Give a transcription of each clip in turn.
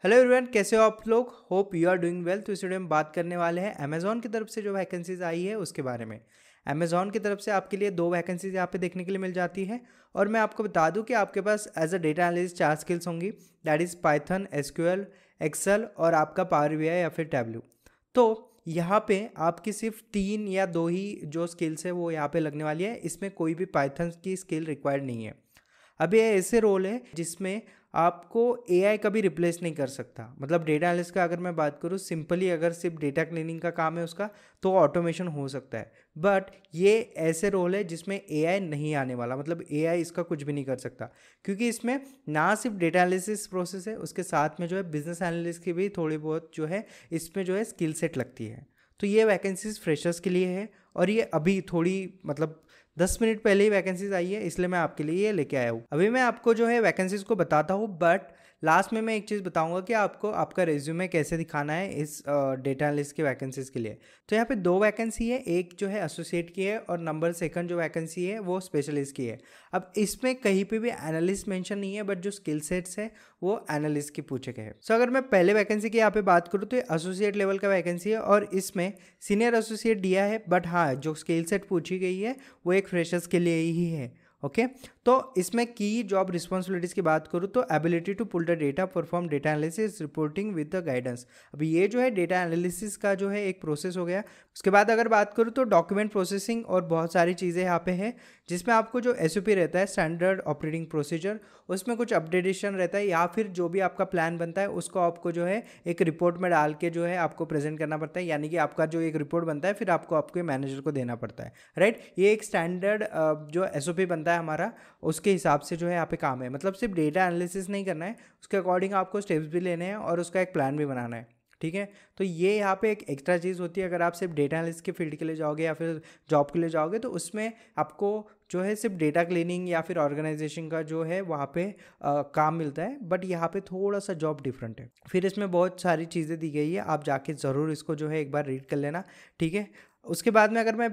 Hello everyone, कैसे हो आप लोग। Hope you are doing well. तो इस वीडियो में बात करने वाले हैं अमेजॉन की तरफ से जो वैकेंसीज आई है उसके बारे में। अमेजॉन की तरफ से आपके लिए 2 वैकेंसीज यहाँ पे देखने के लिए मिल जाती है। और मैं आपको बता दूं कि आपके पास as a data analyst 4 skills होंगी। That is Python, SQL, Excel और आपका पावर बीआई या फिर टैबलू। तो यहाँ पे आपकी सिर्फ 3 या 2 ही जो स्किल्स है वो यहाँ पे लगने वाली है। इसमें कोई भी पाइथन की स्किल रिक्वायर्ड नहीं है। अब ये ऐसे रोल है जिसमें आपको एआई कभी रिप्लेस नहीं कर सकता। मतलब डेटा एनालिस्ट का अगर मैं बात करूँ, सिंपली अगर सिर्फ डेटा क्लीनिंग का काम है उसका, तो ऑटोमेशन हो सकता है। बट ये ऐसे रोल है जिसमें एआई नहीं आने वाला, मतलब एआई इसका कुछ भी नहीं कर सकता। क्योंकि इसमें ना सिर्फ डेटा एनालिसिस प्रोसेस है, उसके साथ में जो है बिजनेस एनालिस्ट की भी थोड़ी बहुत जो है इसमें जो है स्किल सेट लगती है। तो ये वैकेंसीज फ्रेशर्स के लिए है और ये अभी थोड़ी मतलब 10 मिनट पहले ही वैकेंसीज आई है, इसलिए मैं आपके लिए ये लेके आया हूँ। अभी मैं आपको जो है वैकेंसीज को बताता हूँ, बट लास्ट में मैं एक चीज़ बताऊंगा कि आपको आपका रिज्यूमे कैसे दिखाना है इस डेटा एनालिस्ट की वैकेंसीज के लिए। तो यहाँ पे 2 वैकेंसी है, एक जो है एसोसिएट की है और नंबर सेकंड जो वैकेंसी है वो स्पेशलिस्ट की है। अब इसमें कहीं पे भी एनालिस्ट मेंशन नहीं है, बट जो स्किल सेट्स है वो एनालिस्ट की पूछे गए हैं। सो अगर मैं पहले वैकेंसी की यहाँ पे बात करूँ तो ये एसोसिएट लेवल का वैकेंसी है और इसमें सीनियर एसोसिएट दिया है, बट हाँ जो स्किल सेट पूछी गई है वो एक फ्रेशर्स के लिए ही है। ओके तो इसमें की जॉब रिस्पॉन्सिबिलिटीज़ की बात करूँ तो ability to pull the data, perform data analysis, reporting with the guidance. अभी ये जो है डेटा एनालिसिस का जो है एक प्रोसेस हो गया। उसके बाद अगर बात करूँ तो डॉक्यूमेंट प्रोसेसिंग और बहुत सारी चीज़ें यहाँ पे है, जिसमें आपको जो एसओपी रहता है, स्टैंडर्ड ऑपरेटिंग प्रोसीजर, उसमें कुछ अपडेटेशन रहता है या फिर जो भी आपका प्लान बनता है उसको आपको जो है एक रिपोर्ट में डाल के जो है आपको प्रेजेंट करना पड़ता है। यानी कि आपका जो एक रिपोर्ट बनता है फिर आपको आपके मैनेजर को देना पड़ता है, राइट। ये एक स्टैंडर्ड जो एसओपी बनता है हमारा, उसके हिसाब से जो है यहाँ पे काम है। मतलब सिर्फ डेटा एनालिसिस नहीं करना है, उसके अकॉर्डिंग आपको स्टेप्स भी लेने हैं और उसका एक प्लान भी बनाना है, ठीक है। तो ये यहाँ पे एक एक्स्ट्रा चीज़ होती है। अगर आप सिर्फ डेटा एनालिस्ट के फील्ड के लिए जाओगे या फिर जॉब के लिए जाओगे तो उसमें आपको जो है सिर्फ डेटा क्लीनिंग या फिर ऑर्गेनाइजेशन का जो है वहाँ पे काम मिलता है, बट यहाँ पे थोड़ा सा जॉब डिफरेंट है। फिर इसमें बहुत सारी चीज़ें दी गई है, आप जाके ज़रूर इसको जो है एक बार रीड कर लेना, ठीक है। उसके बाद में अगर मैं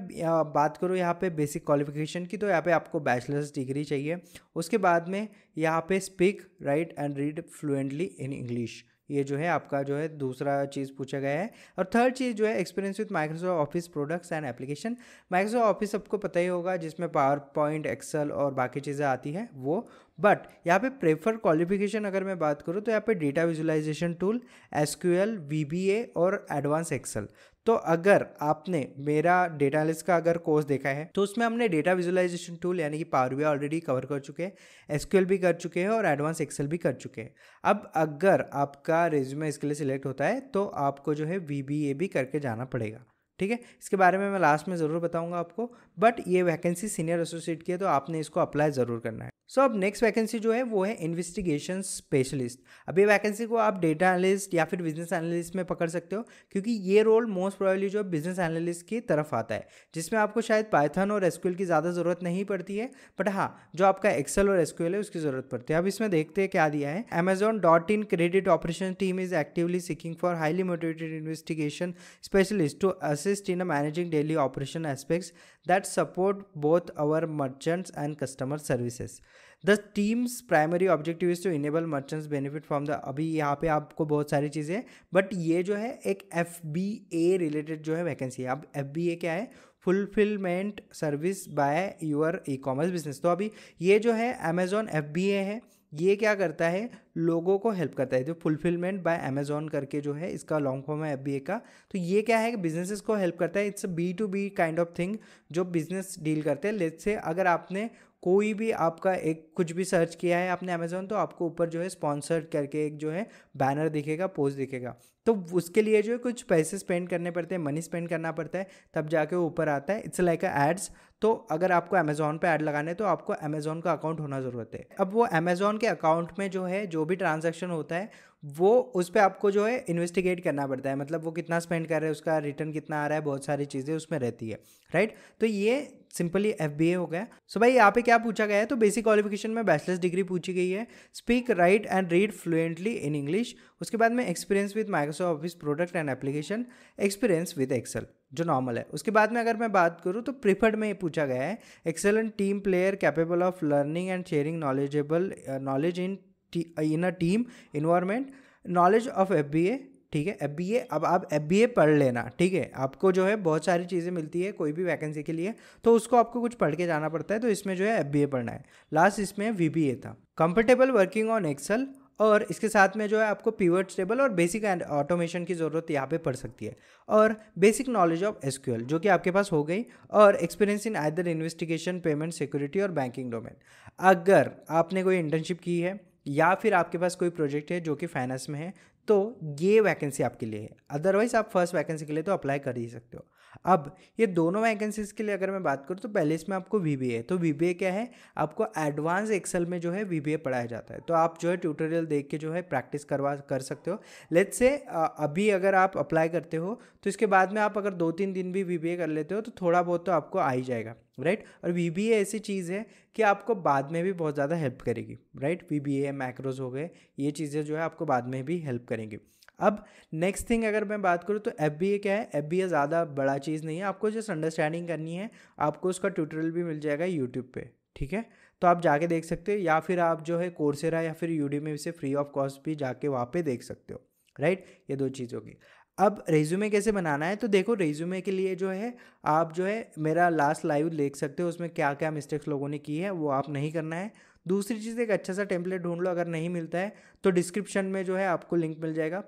बात करूँ यहाँ पे बेसिक क्वालिफिकेशन की, तो यहाँ पे आपको बैचलर्स डिग्री चाहिए। उसके बाद में यहाँ पे speak, write and read fluently in English, ये जो है आपका जो है दूसरा चीज़ पूछा गया है। और थर्ड चीज़ जो है experience with Microsoft office products and application. Microsoft office सबको पता ही होगा, जिसमें पावर पॉइंट, एक्सेल और बाकी चीज़ें आती हैं वो। बट यहाँ पे प्रेफर क्वालिफिकेशन अगर मैं बात करूँ तो यहाँ पे data visualisation tool, SQL, VBA और एडवांस एक्सेल। तो अगर आपने मेरा डेटा एनालिस्ट का अगर कोर्स देखा है तो उसमें हमने डेटा विजुअलाइजेशन टूल यानी कि पावर बीआई ऑलरेडी कवर कर चुके हैं, एसक्यूएल भी कर चुके हैं और एडवांस एक्सेल भी कर चुके हैं। अब अगर आपका रिज्यूमे इसके लिए सिलेक्ट होता है तो आपको जो है वीबीए भी करके जाना पड़ेगा, ठीक है। इसके बारे में मैं लास्ट में ज़रूर बताऊंगा आपको, बट ये वैकेंसी सीनियर एसोसिएट की है तो आपने इसको अप्लाई ज़रूर करना है। सो अब नेक्स्ट वैकेंसी जो है वो है इन्वेस्टिगेशन स्पेशलिस्ट। अब ये वैकेंसी को आप डेटा एनालिस्ट या फिर बिजनेस एनालिस्ट में पकड़ सकते हो, क्योंकि ये रोल मोस्ट प्रोबेबली जो बिजनेस एनालिस्ट की तरफ आता है, जिसमें आपको शायद पाइथन और एसक्यूएल की ज़्यादा ज़रूरत नहीं पड़ती है, बट हाँ जो आपका एक्सेल और एसक्यूएल है उसकी ज़रूरत पड़ती है। अब इसमें देखते हैं क्या दिया है। Amazon.in credit operation team is actively seeking for highly motivated investigation specialist to assist in managing daily operation aspects that support both our merchants and customer services. The team's primary objective is to enable merchants benefit from the, अभी यहाँ पे आपको बहुत सारी चीज़ें, but ये जो है एक FBA रिलेटेड जो है वैकेंसी है। अब FBA क्या है? Fulfilment service by your e commerce business. तो अभी ये जो है अमेजॉन FBA है, ये क्या करता है, लोगों को हेल्प करता है। जो फुलफिलमेंट बाय अमेजॉन करके जो है इसका लॉन्ग फॉर्म है FBA का। तो ये क्या है कि बिजनेसेस को हेल्प करता है। It's B2B kind of thing जो बिजनेस डील करते हैं। लेट्स से अगर आपने कोई भी आपका एक कुछ भी सर्च किया है आपने अमेजॉन, तो आपको ऊपर जो है स्पॉन्सर्ड करके एक जो है बैनर दिखेगा, पोस्ट दिखेगा, तो उसके लिए जो है कुछ पैसे स्पेंड करने पड़ते हैं, मनी स्पेंड करना पड़ता है, तब जाके वो ऊपर आता है। It's like a ads. तो अगर आपको अमेजॉन पे ऐड लगाने तो आपको अमेजॉन का अकाउंट होना ज़रूरत है। अब वो अमेजॉन के अकाउंट में जो है जो भी ट्रांजैक्शन होता है वो उस पर आपको जो है इन्वेस्टिगेट करना पड़ता है। मतलब वो कितना स्पेंड कर रहे हैं, उसका रिटर्न कितना आ रहा है, बहुत सारी चीज़ें उसमें रहती है, राइट। तो ये सिंपली FBA हो गया। सो भाई यहाँ पे क्या पूछा गया है, तो बेसिक क्वालिफिकेशन में बैचलर्स डिग्री पूछी गई है, speak, write and read fluently in English. उसके बाद में experience with Microsoft Office product and application, experience with Excel जो नॉर्मल है। उसके बाद में अगर मैं बात करूँ तो प्रीफर्ड में ये पूछा गया है, excellent team player capable of learning and sharing knowledge in a team environment, knowledge of FBA, ठीक है। FBA, अब आप FBA पढ़ लेना, ठीक है। आपको जो है बहुत सारी चीज़ें मिलती है कोई भी वैकेंसी के लिए, तो उसको आपको कुछ पढ़ के जाना पड़ता है, तो इसमें जो है FBA पढ़ना है। लास्ट इसमें VBA था, कंफर्टेबल वर्किंग ऑन एक्सेल, और इसके साथ में जो है आपको पिवट टेबल और बेसिक ऑटोमेशन की ज़रूरत यहाँ पे पड़ सकती है, और बेसिक नॉलेज ऑफ SQL जो कि आपके पास हो गई, और experience in either investigation, payment, security और बैंकिंग डोमेन। अगर आपने कोई इंटर्नशिप की है या फिर आपके पास कोई प्रोजेक्ट है जो कि फाइनेंस में है, तो ये वैकेंसी आपके लिए है। अदरवाइज आप फर्स्ट वैकेंसी के लिए तो अप्लाई कर ही सकते हो। अब ये दोनों वैकेंसीज के लिए अगर मैं बात करूँ तो पहले इसमें आपको VBA है, तो VBA क्या है, आपको एडवांस एक्सेल में जो है VBA पढ़ाया जाता है, तो आप जो है ट्यूटोरियल देख के जो है प्रैक्टिस कर सकते हो। लेट्स से अभी अगर आप अप्लाई करते हो तो इसके बाद में आप अगर 2-3 दिन भी VBA कर लेते हो तो थोड़ा बहुत तो आपको आ ही जाएगा, राइट। और VBA ऐसी चीज़ है कि आपको बाद में भी बहुत ज़्यादा हेल्प करेगी, राइट। VBA, मैक्रोज हो गए, ये चीज़ें जो है आपको बाद में भी हेल्प करेंगी। अब नेक्स्ट थिंग अगर मैं बात करूँ तो FBA क्या है, FBA ज़्यादा बड़ा चीज़ नहीं है, आपको जस्ट अंडरस्टैंडिंग करनी है। आपको उसका ट्यूटोरियल भी मिल जाएगा यूट्यूब पे, ठीक है, तो आप जाके देख सकते हो, या फिर आप जो है कोर्सेरा या फिर यूडेमी से फ्री ऑफ कॉस्ट भी जाके वहाँ पे देख सकते हो, राइट। ये दो चीज़ होगी। अब रेज्यूमे कैसे बनाना है, तो देखो रेज्यूमे के लिए जो है आप जो है मेरा लास्ट लाइव देख सकते हो, उसमें क्या क्या मिस्टेक्स लोगों ने की है वो आप नहीं करना है। दूसरी चीज़, एक अच्छा सा टेम्पलेट ढूंढ लो, अगर नहीं मिलता है तो डिस्क्रिप्शन में जो है आपको लिंक मिल जाएगा,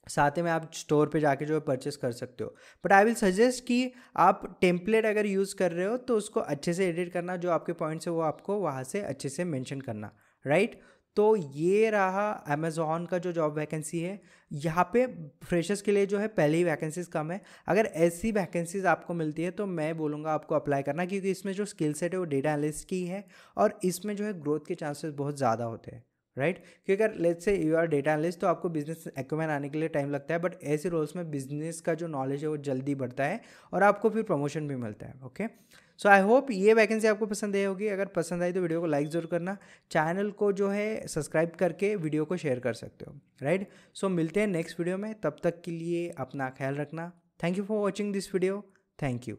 साथ ही में आप स्टोर पे जाके जो है परचेस कर सकते हो। बट आई विल सजेस्ट कि आप टेम्पलेट अगर यूज़ कर रहे हो तो उसको अच्छे से एडिट करना, जो आपके पॉइंट्स है वो आपको वहाँ से अच्छे से मेंशन करना, राइट। तो ये रहा अमेज़ॉन का जो जॉब वैकेंसी है। यहाँ पे फ्रेशर्स के लिए जो है पहले ही वैकेंसीज कम है। अगर ऐसी वैकेंसीज आपको मिलती है तो मैं बोलूँगा आपको अप्लाई करना, क्योंकि इसमें जो स्किल सेट है वो डेटा एनालिस्ट की है, और इसमें जो है ग्रोथ के चांसेस बहुत ज़्यादा होते हैं, राइट। क्योंकि अगर let's say you are data analyst तो आपको बिजनेस एक्वायरमेंट आने के लिए टाइम लगता है, बट ऐसे रोल्स में बिजनेस का जो नॉलेज है वो जल्दी बढ़ता है और आपको फिर प्रमोशन भी मिलता है। ओके, सो आई होप ये वैकेंसी आपको पसंद आई होगी। अगर पसंद आई तो वीडियो को लाइक ज़रूर करना, चैनल को जो है सब्सक्राइब करके वीडियो को शेयर कर सकते हो, राइट। सो मिलते हैं नेक्स्ट वीडियो में, तब तक के लिए अपना ख्याल रखना। Thank you for watching this video, thank you.